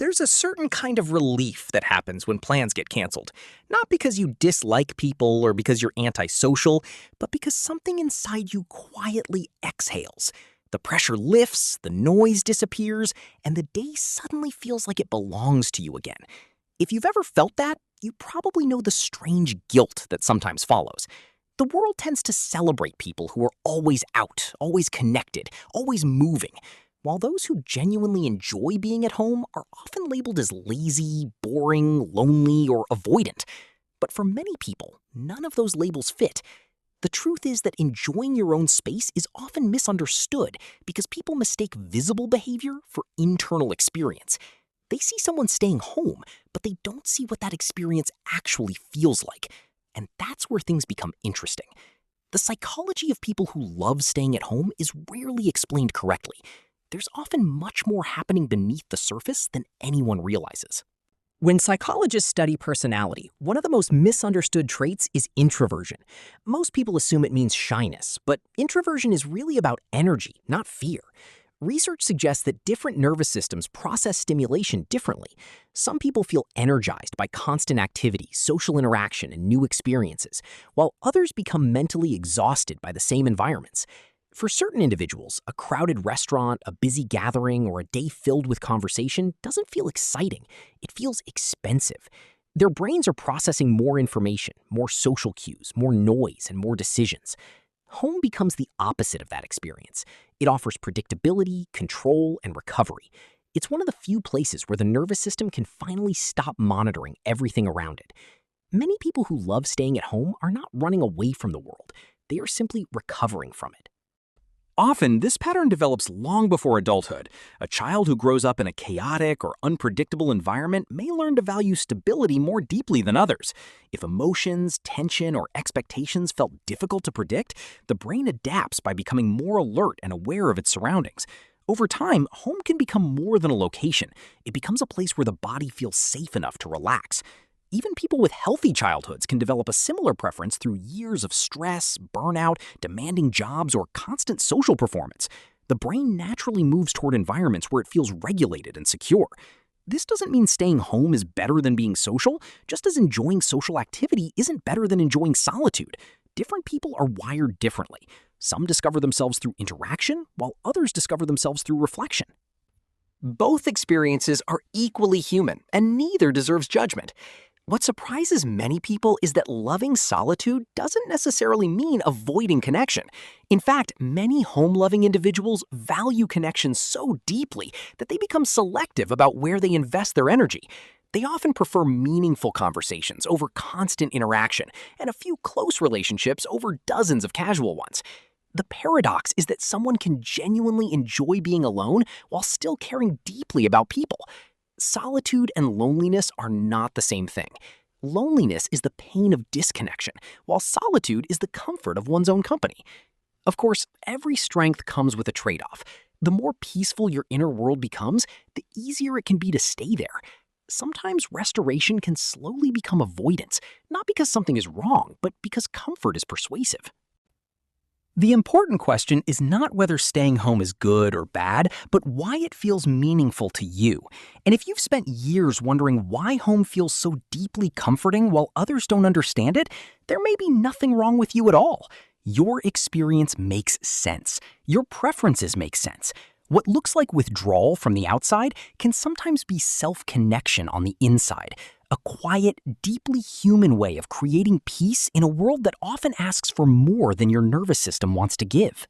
There's a certain kind of relief that happens when plans get canceled. Not because you dislike people or because you're antisocial, but because something inside you quietly exhales. The pressure lifts, the noise disappears, and the day suddenly feels like it belongs to you again. If you've ever felt that, you probably know the strange guilt that sometimes follows. The world tends to celebrate people who are always out, always connected, always moving, while those who genuinely enjoy being at home are often labeled as lazy, boring, lonely, or avoidant. But for many people, none of those labels fit. The truth is that enjoying your own space is often misunderstood because people mistake visible behavior for internal experience. They see someone staying home, but they don't see what that experience actually feels like. And that's where things become interesting. The psychology of people who love staying at home is rarely explained correctly. There's often much more happening beneath the surface than anyone realizes. When psychologists study personality, one of the most misunderstood traits is introversion. Most people assume it means shyness, but introversion is really about energy, not fear. Research suggests that different nervous systems process stimulation differently. Some people feel energized by constant activity, social interaction, and new experiences, while others become mentally exhausted by the same environments. For certain individuals, a crowded restaurant, a busy gathering, or a day filled with conversation doesn't feel exciting. It feels expensive. Their brains are processing more information, more social cues, more noise, and more decisions. Home becomes the opposite of that experience. It offers predictability, control, and recovery. It's one of the few places where the nervous system can finally stop monitoring everything around it. Many people who love staying at home are not running away from the world. They are simply recovering from it. Often, this pattern develops long before adulthood. A child who grows up in a chaotic or unpredictable environment may learn to value stability more deeply than others. If emotions, tension, or expectations felt difficult to predict, the brain adapts by becoming more alert and aware of its surroundings. Over time, home can become more than a location. It becomes a place where the body feels safe enough to relax. Even people with healthy childhoods can develop a similar preference through years of stress, burnout, demanding jobs, or constant social performance. The brain naturally moves toward environments where it feels regulated and secure. This doesn't mean staying home is better than being social, just as enjoying social activity isn't better than enjoying solitude. Different people are wired differently. Some discover themselves through interaction, while others discover themselves through reflection. Both experiences are equally human, and neither deserves judgment. What surprises many people is that loving solitude doesn't necessarily mean avoiding connection. In fact, many home-loving individuals value connection so deeply that they become selective about where they invest their energy. They often prefer meaningful conversations over constant interaction, and a few close relationships over dozens of casual ones. The paradox is that someone can genuinely enjoy being alone while still caring deeply about people. Solitude and loneliness are not the same thing. Loneliness is the pain of disconnection, while solitude is the comfort of one's own company. Of course, every strength comes with a trade-off. The more peaceful your inner world becomes, the easier it can be to stay there. Sometimes restoration can slowly become avoidance, not because something is wrong, but because comfort is persuasive. The important question is not whether staying home is good or bad, but why it feels meaningful to you. And if you've spent years wondering why home feels so deeply comforting while others don't understand it, there may be nothing wrong with you at all. Your experience makes sense. Your preferences make sense. What looks like withdrawal from the outside can sometimes be self-connection on the inside. A quiet, deeply human way of creating peace in a world that often asks for more than your nervous system wants to give.